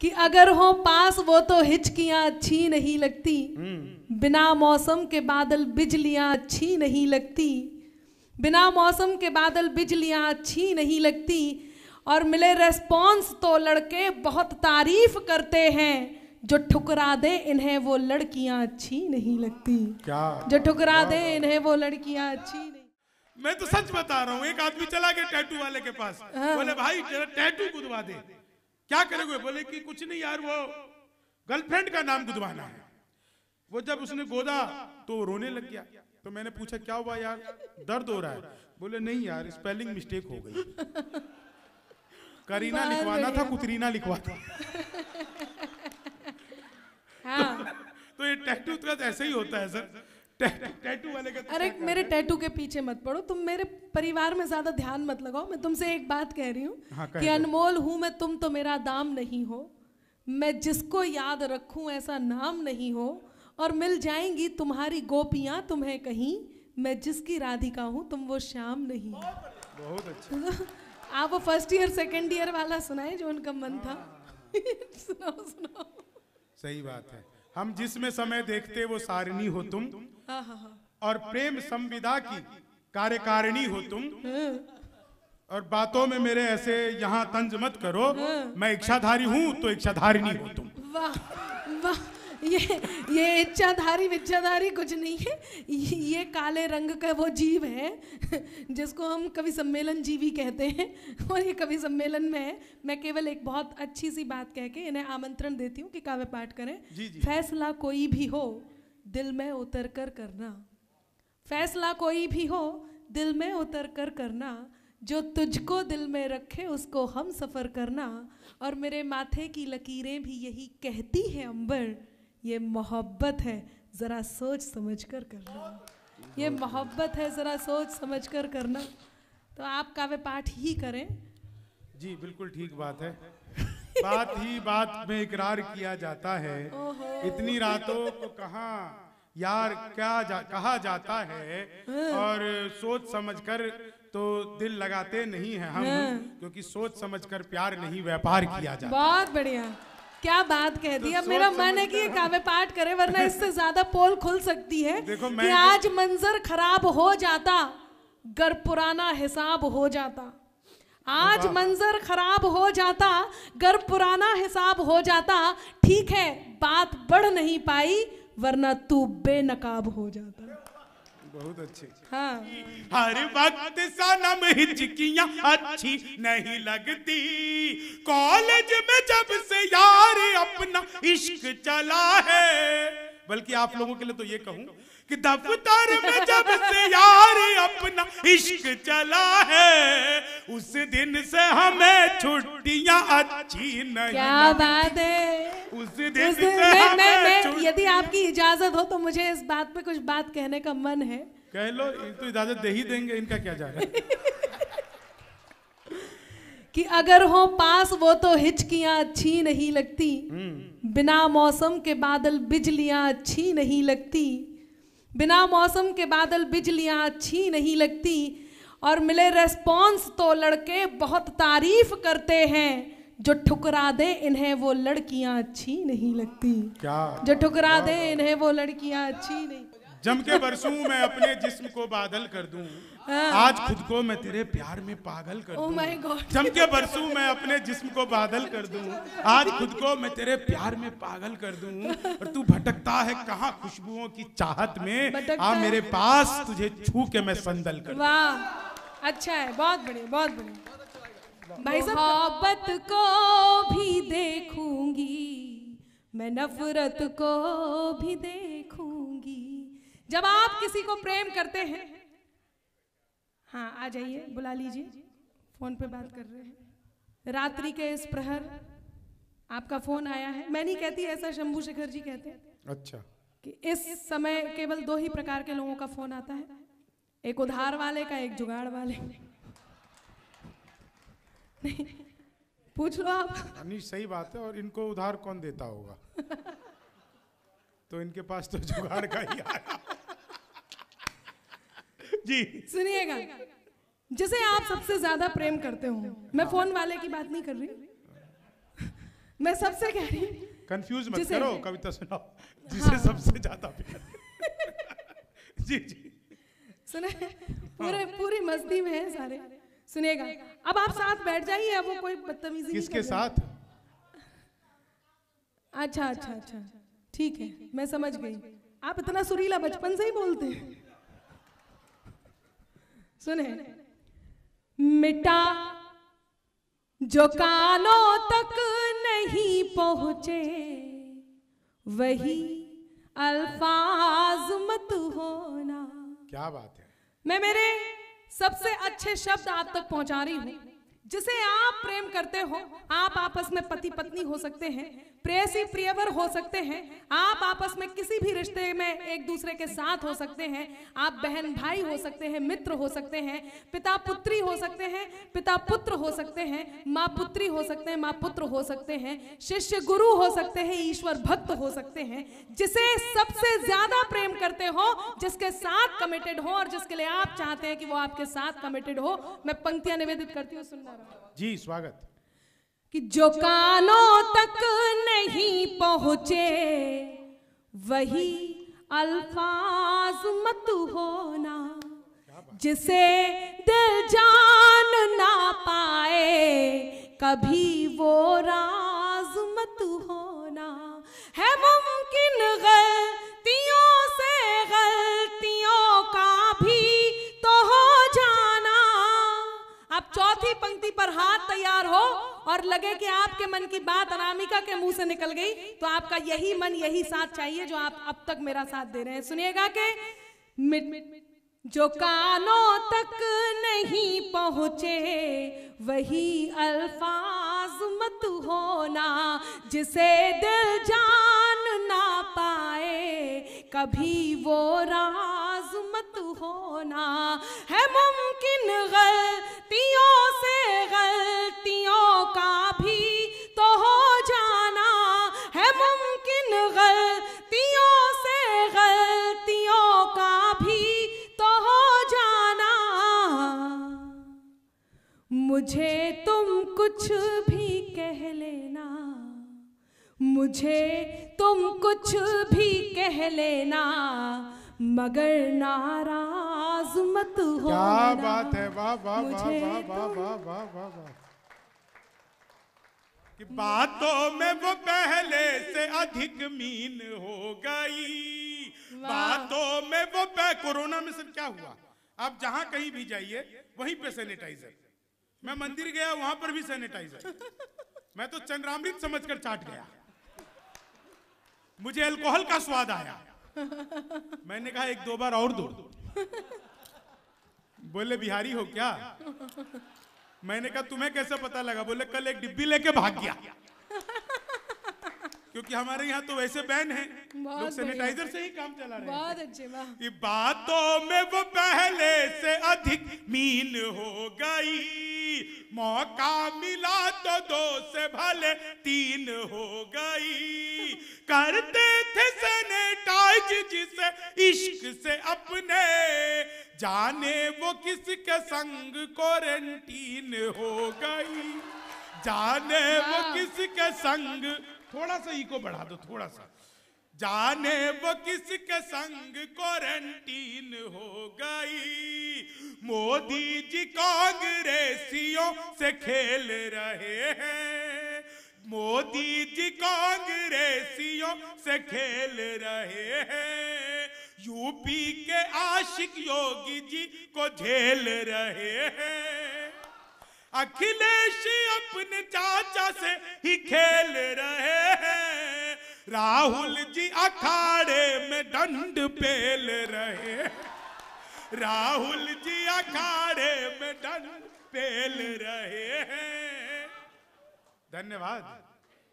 कि अगर हो पास वो तो हिचकियां अच्छी नहीं लगती, बिना मौसम के बादल बिजलियां अच्छी नहीं लगती, बिना मौसम के बादल बिजलियां अच्छी नहीं लगती, और मिले रेस्पॉन्स तो लड़के बहुत तारीफ करते हैं, जो ठुकरा दे इन्हें वो लड़कियां अच्छी नहीं लगती। क्या जो ठुकरा दे इन्हें वो लड़कियां अच्छी नहीं। मैं तो सच बता रहा हूँ। एक आदमी चला गया टैटू वाले के पास, बोले भाई तेरा टैटू गुदवा दे। क्या करोगे? बोले कि कुछ नहीं यार, वो गर्लफ्रेंड का नाम गुदवाना है। वो जब उसने गोदा तो रोने लग गया। तो मैंने पूछा क्या हुआ यार, दर्द हो रहा है? बोले नहीं यार, स्पेलिंग मिस्टेक हो गई, करीना लिखवाना था, कुतरीना लिखवा था। हाँ। तो ये टैटू तो ऐसे ही होता है सर, टैटू वाले का। अरे मेरे टैटू के पीछे मत पड़ो, तुम मेरे परिवार में ज्यादा ध्यान मत लगाओ। मैं तुमसे एक बात कह रही हूँ कि अनमोल हूं मैं, तुम तो मेरा दाम नहीं हो। मैं जिसको याद रखूं ऐसा नाम नहीं हो, और मिल जाएंगी तुम्हारी गोपियां तुम्हें कहीं, मैं जिसकी राधिका हूं तुम वो श्याम नहीं। बहुत अच्छा। आप वो फर्स्ट ईयर सेकंड ईयर वाला सुनाए जो उनका मन था। सुनाओ सुनाओ। सही बात है। हम जिसमें समय देखते वो सारिणी हो तुम, और प्रेम संविदा की कार्यकारिणी हो तुम, और बातों में मेरे ऐसे यहाँ तंज मत करो, मैं इच्छाधारी हूँ तो इच्छाधारिणी हो तुम। वाह वाह, ये इच्छाधारी विच्छाधारी कुछ नहीं है, ये काले रंग का वो जीव है जिसको हम कवि सम्मेलन जीवी कहते हैं, और ये कवि सम्मेलन में है। मैं केवल एक बहुत अच्छी सी बात कह के इन्हें आमंत्रण देती हूँ कि काव्य पाठ करें। जी जी। फैसला कोई भी हो दिल में उतर कर करना, फैसला कोई भी हो दिल में उतर कर करना, जो तुझको दिल में रखे उसको हम सफ़र करना, और मेरे माथे की लकीरें भी यही कहती हैं अंबर, ये मोहब्बत है ज़रा सोच समझ कर करना, ये मोहब्बत है ज़रा सोच समझ कर करना। तो आप काव्य पाठ ही करें। जी बिल्कुल ठीक बात है। बात ही बात में इकरार किया जाता है, इतनी रातों को कहाँ यार क्या कहा जाता है, और सोच समझकर तो दिल लगाते नहीं हैं हम, क्योंकि सोच समझकर प्यार नहीं व्यापार किया जाता। बहुत बढ़िया, क्या बात कह दी। अब मेरा मन है कि ये काव्य पाठ करे, वरना इससे ज्यादा पोल खुल सकती है कि आज मंजर खराब हो जाता गर पुराना हिसाब हो जाता, आज मंजर खराब हो जाता गर पुराना हिसाब हो जाता, ठीक है बात बढ़ नहीं पाई वरना तू बेनकाब हो जाता। बहुत अच्छे। हाँ। हर वक्त सनम हिचकियां अच्छी नहीं लगती, कॉलेज में जब से यार अपना इश्क चला है, बल्कि आप लोगों के लिए तो ये कहूं कि दफ्तर में जब से यार अपना इश्क चला है, उस दिन से हमें छुट्टियां अच्छी नहीं। क्या बात है। उस दिन से हमें यदि आपकी इजाजत हो तो मुझे इस बात पे कुछ बात कहने का मन है। कह लो, तो इजाजत दे ही देंगे, इनका क्या जा रहा है। कि अगर हो पास वो तो हिचकियां अच्छी नहीं लगती, बिना मौसम के बादल बिजलियां अच्छी नहीं लगती, बिना मौसम के बादल बिजलियां अच्छी नहीं लगती, और मिले रेस्पॉन्स तो लड़के बहुत तारीफ करते हैं, जो ठुकरा दे इन्हें वो लड़कियां अच्छी नहीं लगती। क्या? जो ठुकरा दे इन्हें वो लड़कियां अच्छी नहीं। जम के बरसूं मैं अपने जिस्म को बादल कर दूं, आज खुद को मैं तेरे प्यार में पागल कर दूं। My God. जम के बरसूं मैं अपने जिस्म को बादल कर दूं, आज खुद को मैं तेरे प्यार में पागल कर दूं, और तू भटकता है कहाँ खुशबुओं की चाहत में, आ मेरे पास तुझे छू के मैं संदल कर दूं। वाह, अच्छा है, बहुत बढ़िया बहुत बढ़िया। भाई साहब, मोहब्बत को भी देखूंगी मैं, नफरत को भी देखूंगी। जब आप किसी को प्रेम करते हैं, हाँ आ जाइए, बुला लीजिए, फोन पे बात कर रहे हैं। रात्रि के इस प्रहर आपका फोन आया है। मैं नहीं कहती, ऐसा शंभू शेखर जी कहते हैं। अच्छा। कि इस समय केवल दो ही प्रकार के लोगों का फोन आता है, एक उधार वाले का, एक जुगाड़ वाले। पूछ लो आप। नहीं सही बात है, और इनको उधार कौन देता होगा? तो इनके पास तो जुगाड़ का ही आया। जी सुनिएगा, जिसे आप सबसे ज्यादा प्रेम करते हो, मैं फोन वाले की बात नहीं कर रही, मैं सबसे कह रही हूँ, कंफ्यूज मत करो, कविता सुनाओ जिसे सबसे ज्यादा प्यार। जी जी सुने, पूरी मस्ती में है सारे, सुनेगा। अब आप साथ बैठ जाइए, अब वो कोई बदतमीजी नहीं किसके साथ? अच्छा, ठीक है, मैं समझ गई। आप इतना सुरीला बचपन से ही बोलते हैं। सुने, मिटा जो कानों तक नहीं पहुंचे वही अल्फाज मत होना। क्या बात है। मैं मेरे सबसे अच्छे शब्द आप तक पहुंचा रही हूँ। जिसे आप प्रेम करते हो, आप आपस में पति पत्नी हो सकते हैं, प्रेयसी प्रियवर हो सकते हैं, आप आपस में किसी भी रिश्ते में एक दूसरे के साथ हो सकते हैं, आप बहन भाई हो सकते हैं, मित्र हो सकते हैं, पिता पुत्री हो सकते हैं, पिता पुत्र हो सकते हैं, माँ पुत्री हो सकते हैं, माँ पुत्र हो सकते हैं, शिष्य गुरु हो सकते हैं, ईश्वर भक्त हो सकते हैं। जिसे सबसे ज्यादा प्रेम करते हो, जिसके साथ कमिटेड हो और जिसके लिए आप चाहते हैं कि वो आपके साथ कमिटेड हो, मैं पंक्तियां निवेदित करती हूँ, सुनना जी। स्वागत। कि जो कानों तक नहीं पहुंचे वही अल्फाज मत होना, जिसे दिल जान ना पाए कभी वो राज मत होना। है मुमकिन गलतियों से गलतियों का भी तो हो जाना। आप चौथी पंक्ति पर हाथ तैयार हो और लगे कि आपके मन की बात अनामिका के मुंह से निकल गई, तो आपका यही मन यही साथ चाहिए जो आप अब तक मेरा साथ दे रहे हैं। सुनिएगा कि जो कानों तक नहीं पहुंचे वही अल्फाज मत होना, जिसे दिल जान ना पाए कभी वो राज मत होना। है मुमकिन गलतियों से गलतियों का भी तो हो जाना। है मुमकिन गलतियों से गलतियों का भी तो हो जाना। मुझे तुम कुछ भी कह लेना, मुझे तुम कुछ भी कह लेना, मगर नाराज मत होना। क्या बात है, वाह वाह वाह वाह वाह वाह वाह वाह वाह। कि बातों में वो पहले से अधिक मीन हो गई, बातों में वो कोरोना में सर क्या हुआ, आप जहां कहीं भी जाइए वहीं पे सैनिटाइजर। मैं मंदिर गया वहां पर भी सैनिटाइजर। मैं तो चंद्रामृत समझकर चाट गया, मुझे अल्कोहल का स्वाद आया। मैंने कहा एक दो बार और दो। बोले बिहारी हो क्या? मैंने कहा तुम्हें कैसे पता लगा? बोले कल एक डिब्बी लेके भाग गया। क्योंकि हमारे यहाँ तो वैसे बैन है, लोग सैनिटाइजर से ही काम चला रहे हैं। बहुत अच्छे, वाह। कि बातों में वो पहले से अधिक मीन हो गई, मौका मिला तो दो से भले तीन हो गई। करते थे सैनिटाइज जिसे इश्क से अपने, जाने वो किसके संग क्वारंटीन हो गई, जाने वो किसके संग। थोड़ा सा इको बढ़ा दो, थोड़ा सा। जाने वो किसके संग क्वारंटीन हो गई। मोदी जी कांग्रेसियों से खेल रहे हैं, मोदी जी कांग्रेसियों से खेल रहे हैं। यूपी के आशिक योगी जी को झेल रहे हैं। अखिलेश अपने चाचा से ही खेल रहे हैं। राहुल जी अखाड़े में दंड पेल रहे, राहुल जी अखाड़े में दंड पेल रहे हैं। धन्यवाद।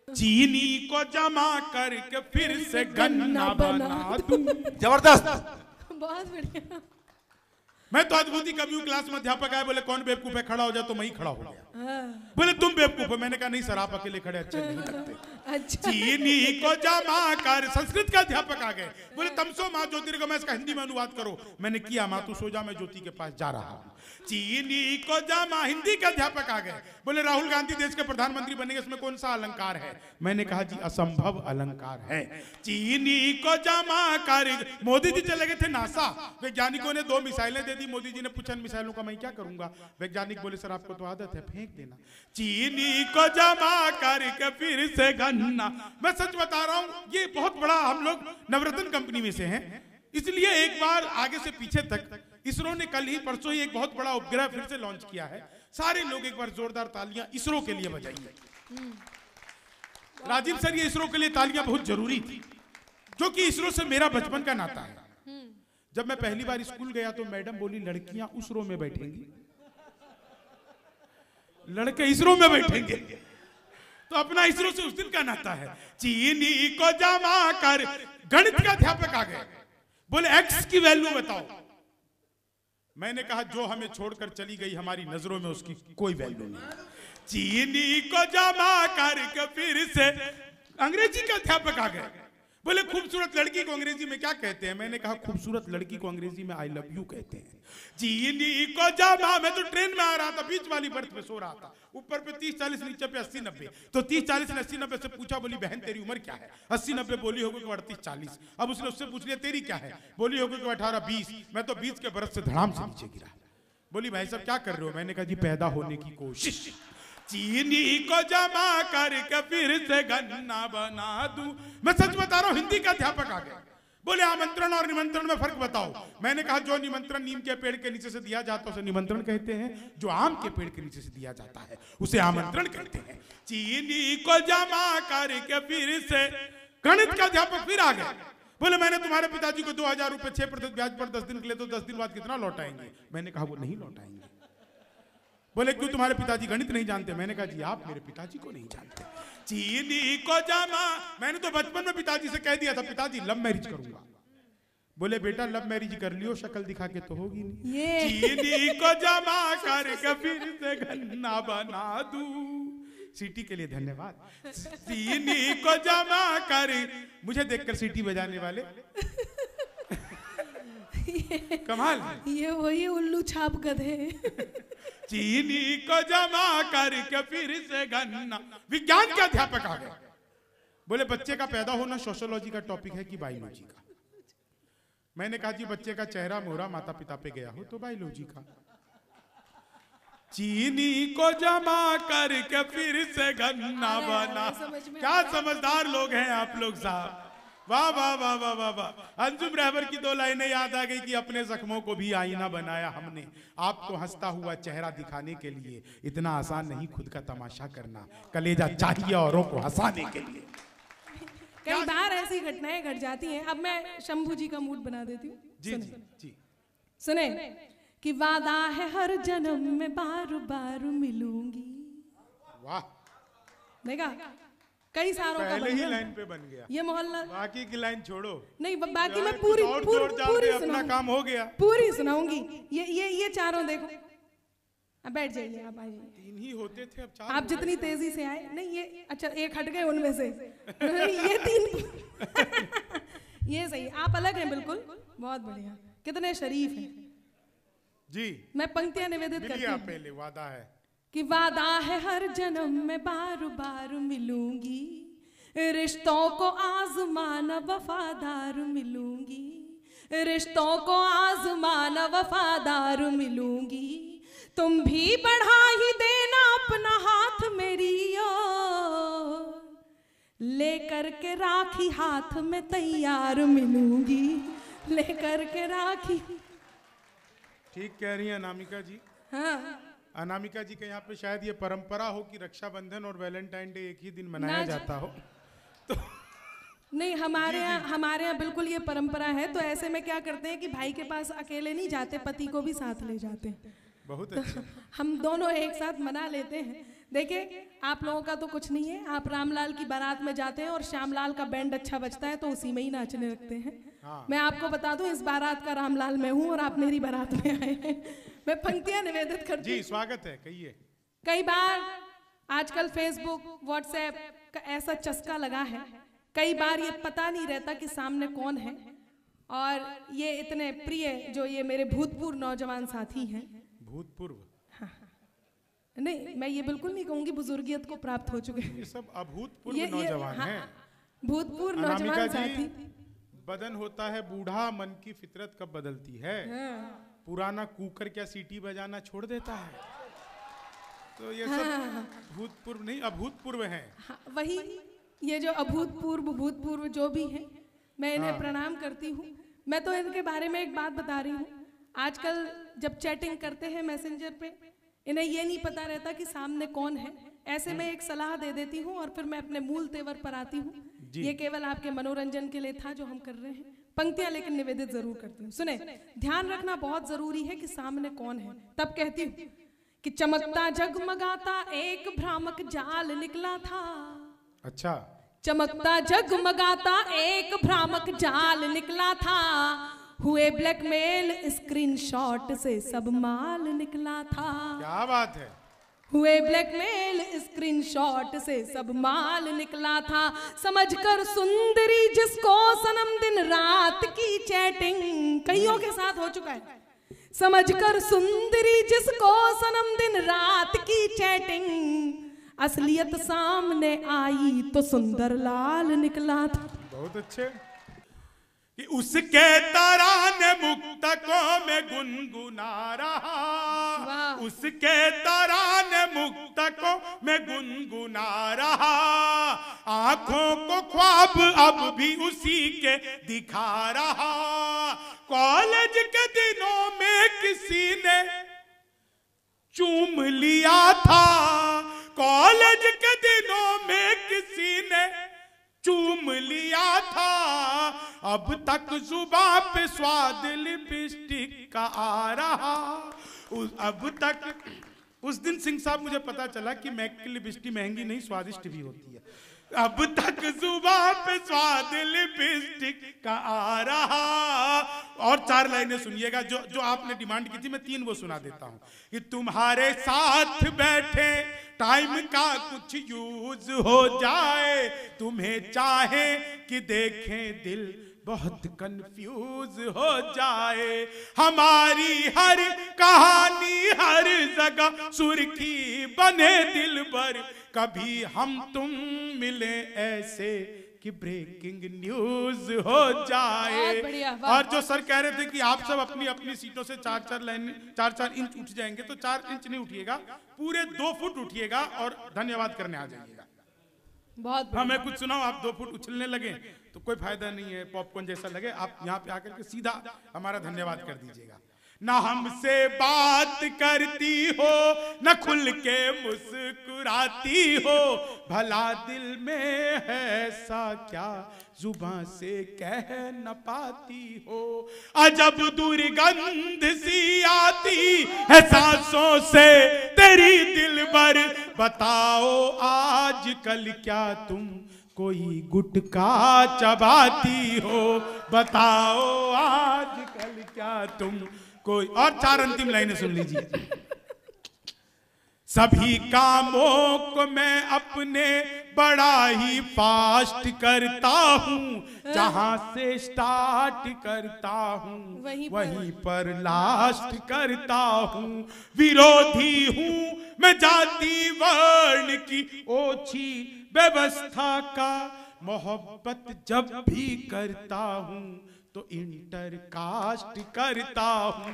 चीनी को जमा करके फिर से गन्ना बना दूं। जबरदस्त, बहुत बढ़िया। मैं तो अद्भुत ही कभी क्लास में अध्यापक आए, बोले कौन बेवकूफ है, खड़ा हो जाए, तो मैं ही खड़ा हो गया। बोले तुम बेवकूफ हो। मैंने कहा नहीं सर, आप अकेले खड़े अच्छे नहीं लगते। अच्छा। चीनी को जमा कर, संस्कृत का अध्यापक आ गए, बोले तमसो माँ ज्योतिर्गमय, इसका हिंदी में अनुवाद करो। मैंने किया, माँ तू सो जा, मैं ज्योति के पास जा रहा हूँ। चीनी को जमा, हिंदी के अध्यापक आ गए, बोले राहुल गांधी देश के प्रधानमंत्री बनेंगे, इसमें कौन सा अलंकार है? मैंने कहा जी असंभव अलंकार है। चीनी को जमा कर, मोदी जी चले गए थे नासा, वैज्ञानिकों ने 2 मिसाइलें दे दी। मोदी जी ने पूछा मिसाइलों का मैं क्या करूंगा? वैज्ञानिक बोले सर आपको तो आदत है, फेंक देना। चीनी को जमा करके फिर से गन्ना। मैं सच बता रहा हूं, ये बहुत बड़ा, हम लोग नवरत्न कंपनी में से हैं, इसलिए एक बार आगे से पीछे तक इसरो ने कल ही परसों ही एक बहुत बड़ा उपग्रह फिर से लॉन्च किया है। सारे लोग एक बार जोरदार तालियां इसरो के लिए बजाइए। राजीव सर, ये इसरो के लिए तालियां बहुत जरूरी थी, क्योंकि इसरो से मेरा बचपन का नाता है। जब मैं पहली बार स्कूल गया तो मैडम बोली लड़कियां उसरो में बैठेंगी, लड़के इसरो में बैठेंगे। तो अपना इसरो से उस दिन का नाता है। चीनी को जमा कर, गणित का अध्यापक आ गए, बोले एक्स की वैल्यू बताओ। मैंने कहा जो हमें छोड़कर चली गई हमारी नजरों में उसकी कोई वैल्यू नहीं। चीनी को जमा करके फिर से अंग्रेजी का अध्यापक आ गए, बोले खूबसूरत लड़की को अंग्रेजी में क्या कहते हैं? मैंने कहा खूबसूरत लड़की को अंग्रेजी में आई लव यू कहते हैं। चीनी को जमा, मैं तो ट्रेन में आ रहा था, बीच वाली बर्थ में सो रहा था, ऊपर पे 30-40, नीचे पे 80-90। तो 30-40-80-90 से पूछा, बोली बहन तेरी उम्र क्या है? 80-90 बोली होगी 38-40। अब उसने उससे पूछ लिया तेरी क्या है? बोली होगी 18-20। मैं तो 20 के बरस से धड़ाम से नीचे गिरा। बोली भाई साहब क्या कर रहे हो? मैंने कहा जी पैदा होने की कोशिश। चीनी को जमा करके फिर से गन्ना बना दूं। मैं सच बता रहा हूं, हिंदी का अध्यापक आ गया, बोले आमंत्रण और निमंत्रण में फर्क बताओ। मैंने कहा जो निमंत्रण नीम के पेड़ के नीचे से दिया जाता है उसे निमंत्रण कहते हैं, जो आम के पेड़ के नीचे से दिया जाता है उसे आमंत्रण कहते हैं। चीनी को जमा करके फिर से गणित का अध्यापक फिर आ गया, बोले मैंने तुम्हारे पिताजी को 2000 रुपए 6% ब्याज पर 10 दिन के लिए, तो 10 दिन बाद कितना लौटाएंगे? मैंने कहा वो नहीं लौटाएंगे। बोले क्यों, तुम्हारे पिताजी गणित नहीं जानते? मैंने कहा जी आप मेरे पिताजी को नहीं जानते। चीनी को जमा, मैंने तो बचपन में पिताजी से कह दिया था पिताजी लव मैरिज करूंगा। बोले बेटा लव मैरिज कर लियो, शक्ल दिखा के तो होगी नहीं। चीनी को जमा करके फिर से गन्ना बना दूं। सीटी के लिए धन्यवाद। चीनी को जमा कर, मुझे देखकर सीटी बजाने वाले कमाल, ये वही उल्लू छाप गधे। चीनी को जमा करके फिर से गन्ना। विज्ञान के अध्यापक आ गए, बोले बच्चे का पैदा होना सोशियोलॉजी का टॉपिक है कि बायोलॉजी का? मैंने कहा जी बच्चे का चेहरा मोहरा माता पिता पे गया हो तो बायोलॉजी का। चीनी को जमा करके फिर से गन्ना बना। क्या समझदार लोग हैं आप लोग साहब, वाह वाह वाह वाह वाह वाह। अंजुम रहबर की 2 लाइनें याद आ गई कि अपने जख्मों को भी आईना बनाया हमने, आपको हंसता हुआ चेहरा दिखाने के लिए। इतना आसान नहीं खुद का तमाशा करना, कलेजा चाहिए औरों को हंसाने के लिए। कई बार ऐसी घटनाएं घट जाती हैं। अब मैं शंभू जी का मूड बना देती हूँ। जी जी जी सुने कि वादा है हर जन्म में बार बार मिलूंगी। वाह, देखा कई सारों का पहले ही लाइन पे बन गया। ये मोहल्ला, बाकी की लाइन छोड़ो। नहीं बाकी मैं पूरी अपना काम हो गया, पूरी सुनाऊंगी। ये चारों देखो। अब बैठ जाइए, आप आइए। 3 ही होते थे, अब 4। आप जितनी तेजी से आए, नहीं ये अच्छा एक हट गए उनमें से। ये 3 ये सही, आप अलग हैं बिल्कुल, बहुत बढ़िया, कितने शरीफ हैं जी। मैं पंक्तियां निवेदित करती हूँ। पहले वादा है कि वादा है हर जन्म में बार बार मिलूंगी, रिश्तों को आजमाना वफादार मिलूंगी, रिश्तों को आजमाना वफादार मिलूंगी। तुम भी बढ़ा ही देना अपना हाथ मेरी ओर, लेकर के राखी हाथ में तैयार मिलूंगी, लेकर के राखी। ठीक कह रही है अनामिका जी। हाँ, अनामिका जी के यहाँ पे शायद ये परंपरा हो कि रक्षाबंधन और वैलेंटाइन डे एक ही दिन मनाया जाता हो। तो नहीं, हमारे यहाँ बिल्कुल ये परंपरा है। तो ऐसे में क्या करते हैं कि भाई के पास अकेले नहीं जाते, पति को भी साथ ले जाते हैं। बहुत अच्छा। हम दोनों एक साथ मना लेते हैं। देखिए आप लोगों का तो कुछ नहीं है, आप रामलाल की बारात में जाते हैं और श्यामलाल का बैंड अच्छा बजता है तो उसी में ही नाचने लगते हैं। हाँ। मैं आपको बता दूं इस बारात का रामलाल मैं हूं और आप मेरी बारात में आए हैं। मैं पंक्तियां निवेदित करती हूं। जी स्वागत है, कहिए। कई बार आजकल फेसबुक व्हाट्सएप का ऐसा चस्का लगा है, कई बार ये पता नहीं रहता कि सामने कौन है। और ये इतने प्रिय जो ये मेरे भूतपूर्व नौजवान साथी हैं। भूतपूर्व? हाँ। नहीं, मैं ये बिल्कुल नहीं कहूंगी बुजुर्गियत को प्राप्त हो चुके हैं। ये सब अभूतपूर्व नौजवान हैं। भूतपूर्व नौजवान साथी। बदन होता है बूढ़ा, मन की फितरत कब बदलती है। पुराना कुकर क्या सीटी बजाना छोड़ देता है। तो ये सब भूतपूर्व नहीं अभूतपूर्व हैं। वही ये जो अभूतपूर्व भूतपूर्व जो भी हैं, मैं इन्हें प्रणाम करती हूँ। मैं तो इनके बारे में एक बात बता रही हूँ, आजकल जब चैटिंग करते हैं मैसेंजर पे, इन्हें ये नहीं पता रहता कि सामने कौन है। ऐसे में एक सलाह दे देती हूँ और फिर मैं अपने मूल तेवर पर आती हूँ। ये केवल आपके मनोरंजन के लिए था जो हम कर रहे हैं। पंक्तियां लेकिन निवेदित जरूर करती हूँ। सुने, ध्यान रखना बहुत जरूरी है कि सामने कौन है। तब कहती हूँ कि चमकता जगमगाता एक भ्रामक जाल निकला था। अच्छा। चमकता जगमगाता एक भ्रामक जाल निकला था, हुए ब्लैकमेल स्क्रीनशॉट से सब माल निकला था। क्या बात है। हुए ब्लैकमेल स्क्रीनशॉट से सब माल निकला था, समझकर सुंदरी जिसको सनम दिन रात की चैटिंग कईयों के साथ हो चुका है। समझकर सुंदरी जिसको सनम दिन रात की चैटिंग, असलियत सामने आई तो सुंदर लाल निकला था। बहुत अच्छे। कि उसके तराने मुक्तकों में गुनगुना रहा, उसके तराने मुक्तकों में गुनगुना रहा, आंखों को ख्वाब अब भी उसी के दिखा रहा। कॉलेज के दिनों में किसी ने चूम लिया था, कॉलेज के दिनों में किसी ने चूम लिया था, अब तक जुबां पे स्वाद लिपस्टिक का आ रहा। अब तक उस दिन सिंह साहब मुझे पता चला कि मैक की लिपस्टिक महंगी नहीं स्वादिष्ट भी होती है। अब तक जुबां पे स्वाद लिपस्टिक का आ रहा। और 4 लाइनें सुनिएगा जो आपने डिमांड की थी, मैं 3 वो सुना देता हूं। कि तुम्हारे साथ बैठे टाइम का कुछ यूज हो जाए, तुम्हें चाहे कि देखें दिल बहुत कंफ्यूज हो जाए, हमारी हर कहानी हर जगह सुर्खी बने दिल पर, कभी हम तुम मिले ऐसे कि ब्रेकिंग न्यूज हो जाए। और जो सर कह रहे थे कि आप सब अपनी अपनी सीटों से 4-4 इंच उठ जाएंगे, तो 4 इंच नहीं उठिएगा, पूरे 2 फुट उठिएगा और धन्यवाद करने आ जाइएगा। बहुत हमें कुछ सुनाओ, आप 2 फुट उछलने लगे तो कोई फायदा नहीं है, पॉपकॉर्न जैसा लगे। आप यहाँ पे आकर के सीधा हमारा धन्यवाद कर दीजिएगा। ना हमसे बात करती हो, न खुल के मुस्कुराती हो, भला दिल में है ऐसा क्या जुबां से कह न पाती हो, अजब दुर्गंध सी आती है सांसों से तेरी दिलबर, बताओ आजकल क्या तुम कोई गुटखा चबाती हो, बताओ आजकल क्या तुम कोई। और 4 अंतिम लाइनें सुन लीजिए। सभी कामों को मैं अपने बड़ा ही फास्ट करता हूँ, जहां से स्टार्ट करता हूँ वहीं पर लास्ट करता हूँ, विरोधी हूँ मैं जाति वर्ण की ओछी व्यवस्था का, मोहब्बत जब भी करता हूँ तो इंटर कास्ट करता हूँ,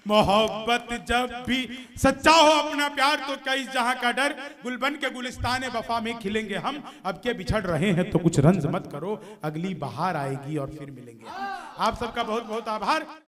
मोहब्बत जब भी सच्चा हो अपना प्यार तो क्या इस जहां का डर, गुलबन के गुलिस्तान वफा में खिलेंगे हम, अब के बिछड़ रहे हैं तो कुछ रंज मत करो, अगली बहार आएगी और फिर मिलेंगे। आप सबका बहुत बहुत आभार।